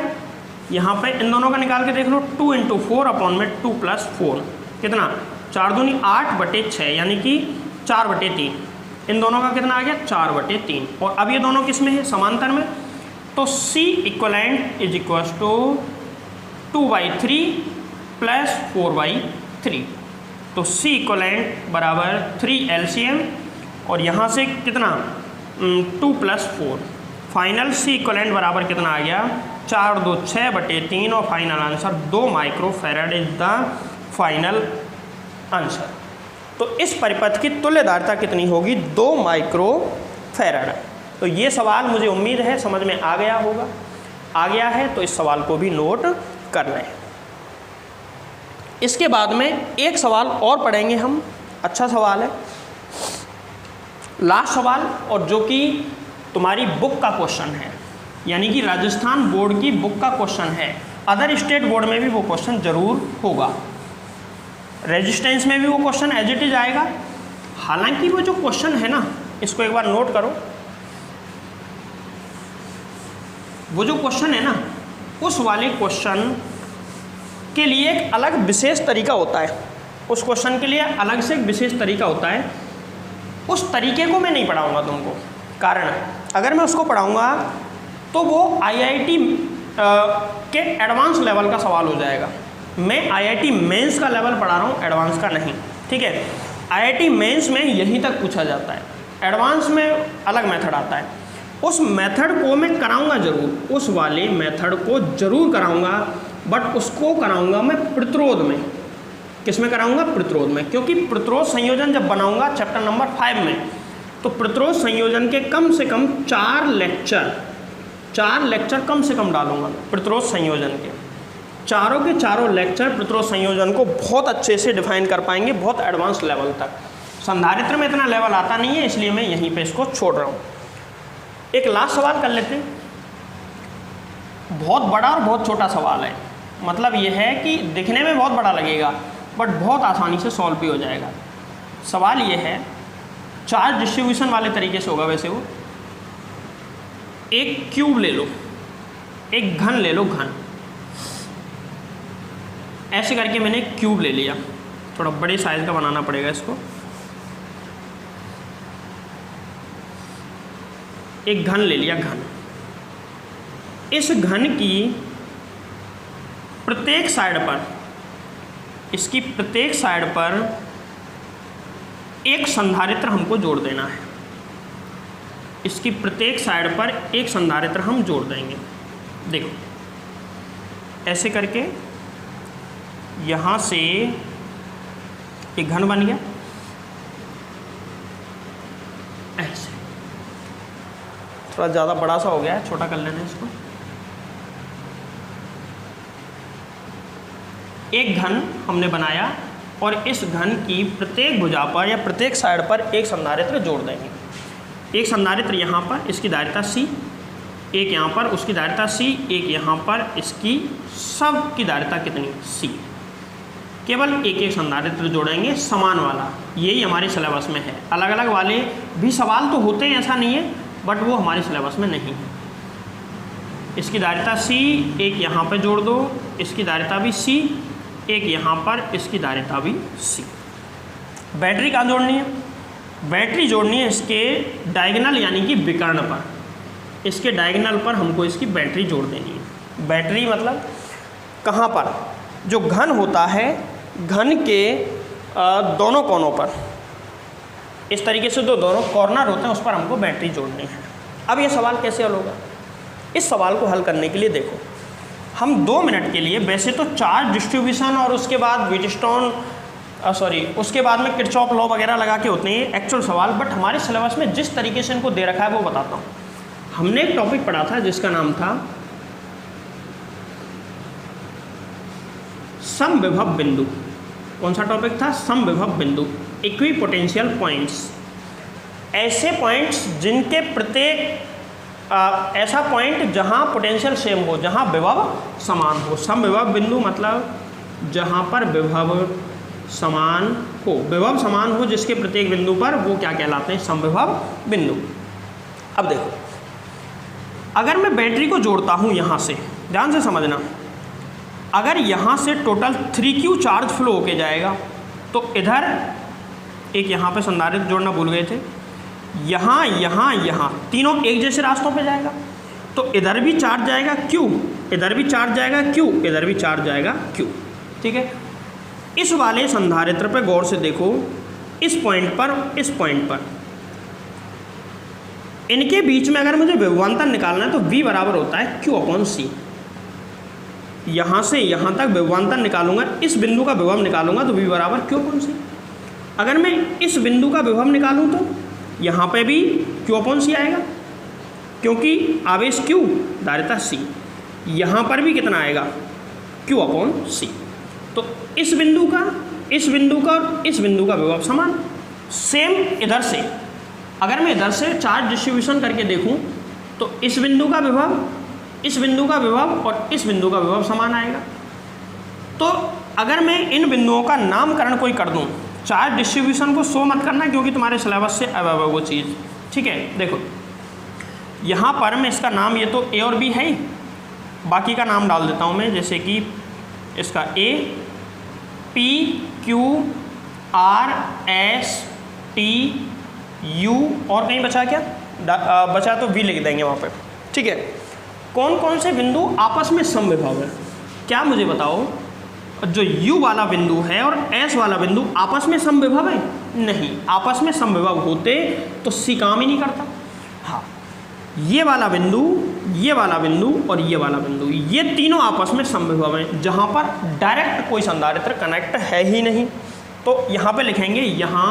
यहाँ पे इन दोनों का निकाल के देख लो, 2 × 4 अपॉन में 2 + 4 कितना 4 दूनी 8/6, यानी कि 4/3। इन दोनों का कितना आ गया 4/3। और अब ये दोनों किस में है, समांतर में, तो C equivalent is equals to 2/3 + 4/3। तो C इक्वलेंट बराबर 3 LCM, और यहाँ से कितना 2 + 4। फाइनल C इक्वलेंट बराबर कितना आ गया 4 × 2 = 6/3, और final answer 2 microfarad is the final answer. तो इस परिपथ की तुल्यधारिता कितनी होगी 2 माइक्रोफैरड। तो ये सवाल मुझे उम्मीद है समझ में आ गया होगा, आ गया है तो इस सवाल को भी नोट कर लें। इसके बाद में एक सवाल और पढ़ेंगे हम, अच्छा सवाल है, लास्ट सवाल, और जो कि तुम्हारी बुक का क्वेश्चन है, यानी कि राजस्थान बोर्ड की बुक का क्वेश्चन है। अदर स्टेट बोर्ड में भी वो क्वेश्चन जरूर होगा, रेजिस्टेंस में भी वो क्वेश्चन एज इट इज आएगा। हालांकि वो जो क्वेश्चन है ना, इसको एक बार नोट करो, वो जो क्वेश्चन है ना, उस वाले क्वेश्चन के लिए एक अलग विशेष तरीका होता है, उस क्वेश्चन के लिए अलग से एक विशेष तरीका होता है। उस तरीके को मैं नहीं पढ़ाऊंगा तुमको, कारण अगर मैं उसको पढ़ाऊंगा तो वो IIT के एडवांस लेवल का सवाल हो जाएगा। मैं IIT मेंस का लेवल पढ़ा रहा हूँ, एडवांस का नहीं, ठीक है। IIT मेंस में यहीं तक पूछा जाता है, एडवांस में अलग मेथड आता है। उस मेथड को मैं कराऊंगा जरूर, उस वाले मेथड को जरूर कराऊंगा, बट उसको कराऊंगा मैं प्रतिरोध में। किस में कराऊंगा, प्रतिरोध में, क्योंकि प्रतिरोध संयोजन जब बनाऊंगा चैप्टर नंबर 5 में, तो प्रतिरोध संयोजन के कम से कम 4 लेक्चर कम से कम डालूंगा प्रतिरोध संयोजन के। चारों के चारों लेक्चर प्रतिरोध संयोजन को बहुत अच्छे से डिफाइन कर पाएंगे, बहुत एडवांस लेवल तक। संधारित्र में इतना लेवल आता नहीं है, इसलिए मैं यहीं पे इसको छोड़ रहा हूँ। एक लास्ट सवाल कर लेते हैं, बहुत बड़ा और बहुत छोटा सवाल है, मतलब यह है कि दिखने में बहुत बड़ा लगेगा बट बहुत आसानी से सॉल्व भी हो जाएगा। सवाल ये है, चार्ज डिस्ट्रीब्यूशन वाले तरीके से होगा वैसे वो। एक क्यूब ले लो, एक घन ले लो, घन ऐसे करके मैंने क्यूब ले लिया, थोड़ा बड़े साइज का बनाना पड़ेगा इसको। एक घन ले लिया, घन। इस घन की प्रत्येक साइड पर, इसकी प्रत्येक साइड पर एक संधारित्र हमको जोड़ देना है। इसकी प्रत्येक साइड पर एक संधारित्र हम जोड़ देंगे। देखो ऐसे करके यहाँ से एक घन बन गया, ऐसे। थोड़ा ज़्यादा बड़ा सा हो गया है, छोटा कर लेना इसको। एक घन हमने बनाया और इस घन की प्रत्येक भुजा पर या प्रत्येक साइड पर एक संधारित्र जोड़ देंगे। एक संधारित्र यहाँ पर, इसकी धारिता C, एक यहाँ पर, उसकी धारिता C, एक यहाँ पर, इसकी सब की धारिता कितनी C। केवल एक एक संधारित्र जोड़ेंगे समान वाला, यही हमारे सिलेबस में है। अलग अलग वाले भी सवाल तो होते हैं, ऐसा नहीं है, बट वो हमारे सिलेबस में नहीं है। इसकी धारिता C, एक यहाँ पर जोड़ दो, इसकी धारिता भी C, एक यहाँ पर, इसकी धारिता भी C। बैटरी कहाँ जोड़नी है? बैटरी जोड़नी है इसके डायगोनल यानी कि विकर्ण पर। इसके डायगोनल पर हमको इसकी बैटरी जोड़ देनी है। बैटरी मतलब कहाँ पर? जो घन होता है, घन के दोनों कोनों पर, इस तरीके से जो दोनों कॉर्नर होते हैं उस पर हमको बैटरी जोड़नी है। अब ये सवाल कैसे हल होगा? इस सवाल को हल करने के लिए देखो, हम 2 मिनट के लिए, वैसे तो चार्ज डिस्ट्रीब्यूशन और उसके बाद व्हीटस्टोन उसके बाद में किरचॉफ लॉ वगैरह लगा के होते हैं एक्चुअल सवाल, बट हमारे सिलेबस में जिस तरीके से इनको दे रखा है वो बताता हूँ। हमने एक टॉपिक पढ़ा था जिसका नाम था समविभव बिंदु। कौन सा टॉपिक था? समविभव बिंदु, इक्विपोटेंशियल पॉइंट्स। ऐसे पॉइंट्स जिनके प्रत्येक ऐसा पॉइंट जहाँ पोटेंशियल सेम हो, जहाँ विभव समान हो। समविभव बिंदु मतलब जहाँ पर विभव समान हो, विभव समान हो जिसके प्रत्येक बिंदु पर, वो क्या कहलाते हैं? समविभव बिंदु। अब देखो, अगर मैं बैटरी को जोड़ता हूँ यहाँ से, ध्यान से समझना, अगर यहाँ से टोटल 3Q चार्ज फ्लो होके जाएगा तो इधर एक यहाँ पे संधारित्र जोड़ना भूल गए थे, यहाँ यहाँ यहाँ तीनों एक जैसे रास्तों पे जाएगा, तो इधर भी चार्ज जाएगा Q, इधर भी चार्ज जाएगा Q, इधर भी चार्ज जाएगा Q। ठीक है, इस वाले संधारित्र पे गौर से देखो, इस पॉइंट पर, इस पॉइंट पर, इनके बीच में अगर मुझे विभवांतर निकालना है तो V बराबर होता है Q/C। यहाँ से यहाँ तक विभवांतर निकालूंगा, इस बिंदु का विभव निकालूंगा तो V बराबर Q/C। अगर मैं इस बिंदु का विभव निकालूँ तो यहाँ पे भी Q/C आएगा, क्योंकि आवेश Q, धारिता C। यहाँ पर भी कितना आएगा? Q/C। तो इस बिंदु का, इस बिंदु का और इस बिंदु का विभव समान। सेम इधर से, अगर मैं इधर से चार्ज डिस्ट्रीब्यूशन करके देखूं तो इस बिंदु का विभव, इस बिंदु का विभव और इस बिंदु का विभव समान आएगा। तो अगर मैं इन बिंदुओं का नामकरण कोई कर दूं, चार्ज डिस्ट्रीब्यूशन को शो मत करना क्योंकि तुम्हारे सिलेबस से अब वो चीज़। ठीक है, देखो यहाँ पर मैं इसका नाम, ये तो A और B है ही, बाकी का नाम डाल देता हूँ मैं, जैसे कि इसका A, P, Q, R, S, T, U, और कहीं बचा क्या? बचा तो V लिख देंगे वहाँ पे। ठीक है, कौन कौन से बिंदु आपस में समविभव है? क्या मुझे बताओ, जो U वाला बिंदु है और S वाला बिंदु आपस में समविभव है? नहीं, आपस में समविभव होते तो C काम ही नहीं करता। हाँ, ये वाला बिंदु, ये वाला बिंदु और ये वाला बिंदु, ये तीनों आपस में समविभव हैं, जहाँ पर डायरेक्ट कोई संधारित्र कनेक्ट है ही नहीं। तो यहाँ पे लिखेंगे, यहाँ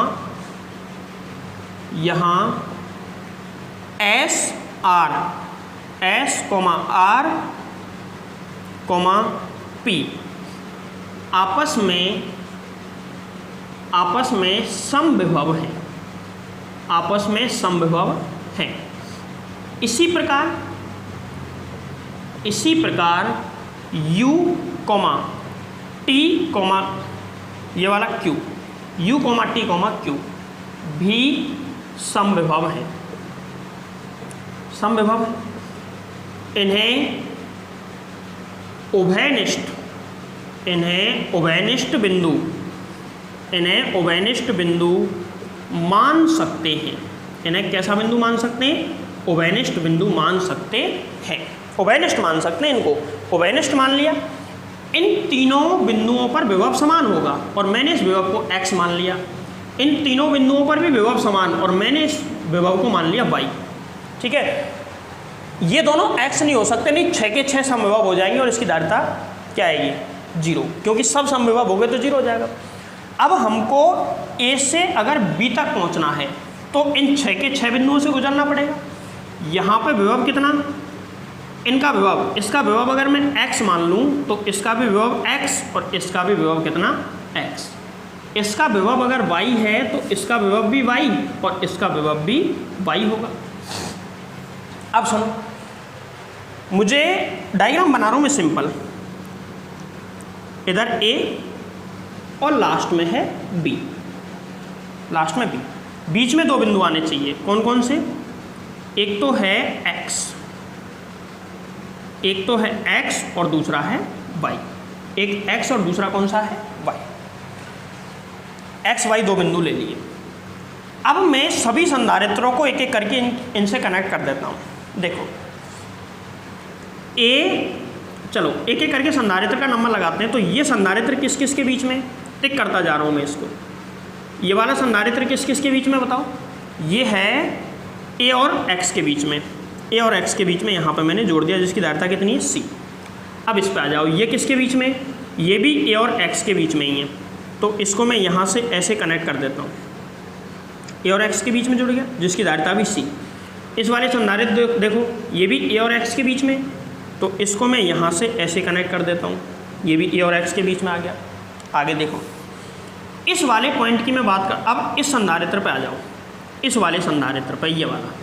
S R, S, R, P आपस में समविभव हैं, आपस में समविभव हैं। इसी प्रकार U, T, ये वाला Q, U, T, Q भी समविभव है, समविभव है। इन्हें उभयनिष्ठ बिंदु मान सकते हैं। इन्हें कैसा बिंदु मान सकते हैं? उभयनिष्ठ बिंदु मान सकते हैं। उभयनिष्ठ मान सकते हैं इनको। उभयनिष्ठ मान लिया, इन तीनों बिंदुओं पर विभव समान होगा और मैंने इस विभव को x मान लिया। इन तीनों बिंदुओं पर भी विभव समान और मैंने इस विभव को मान लिया y। ठीक है, ये दोनों x नहीं हो सकते, नहीं 6 के 6 समविभव हो जाएंगे और इसकी धारिता क्या आएगी, 0, क्योंकि सब समविभव हो गए तो 0 हो जाएगा। अब हमको A से अगर B तक पहुंचना है तो इन 6 के 6 बिंदुओं से गुजरना पड़ेगा। यहाँ पे विभव कितना, इनका विभव, इसका विभव अगर मैं x मान लूँ तो इसका भी विभव x और इसका भी विभव कितना, x। इसका विभव अगर y है तो इसका विभव भी y और इसका विभव भी y होगा। अब सुनो, मुझे डायग्राम बना रहा हूँ मैं सिंपल, इधर A और लास्ट में है B, लास्ट में B, बीच में 2 बिंदु आने चाहिए। कौन कौन से, एक तो है x, एक तो है x और दूसरा है y। एक x और दूसरा कौन सा है, y। x y 2 बिंदु ले लिए। अब मैं सभी संधारित्रों को एक एक करके इनसे कनेक्ट कर देता हूँ। देखो चलो एक एक करके संधारित्र का नंबर लगाते हैं। तो ये संधारित्र किस किस के बीच में, टिक करता जा रहा हूँ मैं इसको। ये वाला संधारित्र किस किस के बीच में बताओ, ये है A और X के बीच में, A और X के बीच में यहाँ पे मैंने जोड़ दिया, जिसकी धारिता कितनी है, C। अब इस पे आ जाओ, ये किसके बीच में, ये भी A और X के बीच में ही है, तो इसको मैं यहाँ से ऐसे कनेक्ट कर देता हूँ। A और X के बीच में जुड़ गया, जिसकी धारिता भी C। इस वाले संधारित्र देखो, ये भी A और X के बीच में, तो इसको मैं यहाँ से ऐसे कनेक्ट कर देता हूँ, ये भी A और X के बीच में आ गया। आगे देखो, इस वाले पॉइंट की मैं बात कर, अब इस संधारित्र पे आ जाओ, इस वाले संधारित्र पे, ये वाला,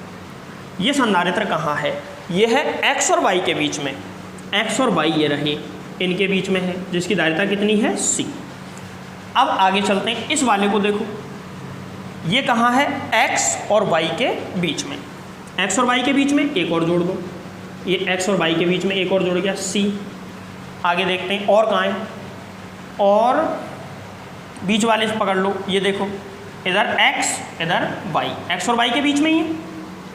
ये संधारित्र कहाँ है, ये है x और y के बीच में। x और y ये रहे, इनके बीच में है, जिसकी धारिता कितनी है, C। अब आगे चलते हैं, इस वाले को देखो, ये कहाँ है, x और y के बीच में। x और y के बीच में एक और जोड़ दो, ये x और y के बीच में एक और जुड़ गया, C। आगे देखते हैं और कहाँ है, और बीच वाले से पकड़ लो, ये देखो इधर x इधर y, x और y के बीच में ही है,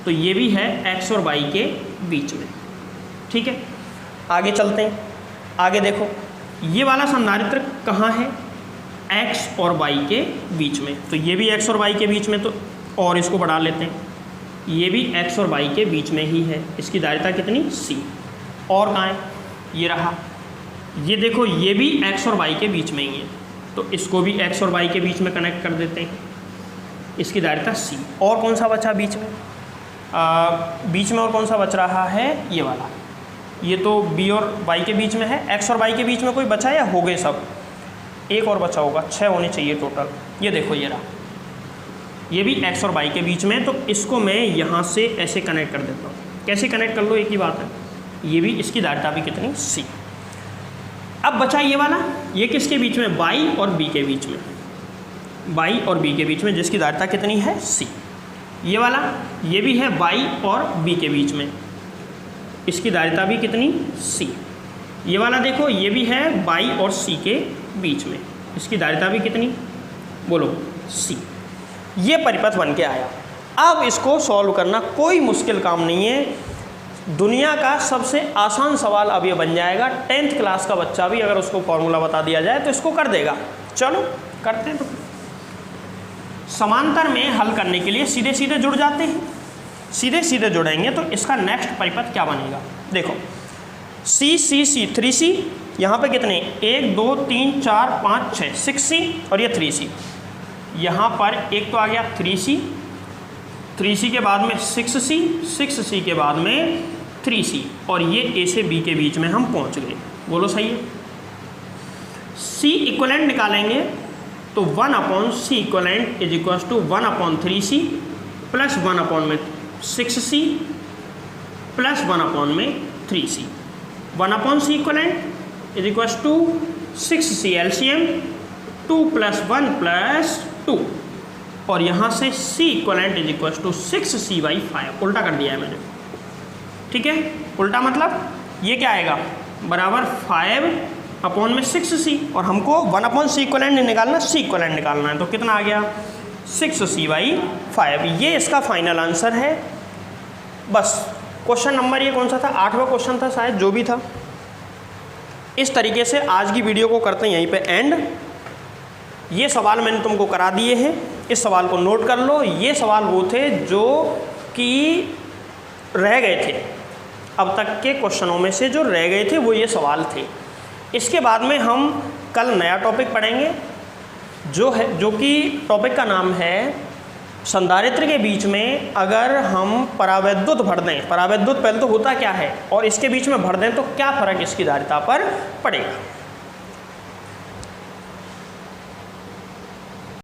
तो ये भी है x और y के बीच में। ठीक है, आगे चलते हैं, आगे देखो ये वाला संधारित्र कहाँ है, x और y के बीच में, तो ये भी x और y के बीच में, तो और इसको बढ़ा लेते हैं, ये भी x और y के बीच में ही है, इसकी धारिता कितनी, C। और कहाँ है, ये रहा, ये देखो ये भी x और y के बीच में ही है, तो इसको भी x और y के बीच में कनेक्ट कर देते हैं, इसकी धारिता C। और कौन सा बचा बीच में, बीच में और कौन सा बच रहा है, ये वाला, ये तो b और y के बीच में है। x और y के बीच में कोई बचा या हो गए सब, एक और बचा होगा, 6 होने चाहिए टोटल। ये देखो ये रहा, ये भी x और y के बीच में, तो इसको मैं यहाँ से ऐसे कनेक्ट कर देता हूँ। कैसे कनेक्ट कर लो, एक ही बात है, ये भी, इसकी धारिता भी कितनी, C। अब बचा ये वाला, ये किसके बीच में, y और b के बीच में, y और b के बीच में, जिसकी धारिता कितनी है, C। ये वाला, ये भी है y और b के बीच में, इसकी धारिता भी कितनी, C। ये वाला देखो, ये भी है y और c के बीच में, इसकी धारिता भी कितनी, बोलो, C। ये परिपथ बन के आया। अब इसको सॉल्व करना कोई मुश्किल काम नहीं है, दुनिया का सबसे आसान सवाल अब ये बन जाएगा। 10th क्लास का बच्चा भी अगर उसको फॉर्मूला बता दिया जाए तो इसको कर देगा। चलो करते हैं। तो समांतर में हल करने के लिए सीधे सीधे जुड़ जाते हैं, सीधे सीधे जुड़ेंगे तो इसका नेक्स्ट परिपथ क्या बनेगा, देखो C C C 3C, यहाँ पे कितने, 1 2 3 4 5 6 6C और ये 3C। यहाँ पर एक तो आ गया 3C, 3C के बाद में 6C, 6C के बाद में 3C, और ये A से B के बीच में हम पहुँच गए। बोलो सही है। C इक्वलेंट निकालेंगे तो 1/C equivalent is equals to 1/3C plus 1 में 6C प्लस 1 में 3C। 1/C equivalent is equals to 6C LCM 2 + 1 + 2, और यहाँ से C equivalent is equals to 6C/5। उल्टा कर दिया है मैंने, ठीक है। उल्टा मतलब ये क्या आएगा, बराबर 5 में 6C, और हमको 1/C इक्वलेंट नहीं निकालना, C इक्वलेंट निकालना है। तो कितना आ गया, 6C/5। ये इसका फाइनल आंसर है। बस क्वेश्चन नंबर ये कौन सा था, 8वां क्वेश्चन था शायद, जो भी था। इस तरीके से आज की वीडियो को करते हैं यहीं पे एंड। ये सवाल मैंने तुमको करा दिए हैं, इस सवाल को नोट कर लो। ये सवाल वो थे जो कि रह गए थे, अब तक के क्वेश्चनों में से जो रह गए थे वो ये सवाल थे। इसके बाद में हम कल नया टॉपिक पढ़ेंगे जो कि टॉपिक का नाम है संधारित्र के बीच में अगर हम परावैद्युत भर दें, परावैद्युत पहले तो होता क्या है और इसके बीच में भर दें तो क्या फ़र्क इसकी धारिता पर पड़ेगा।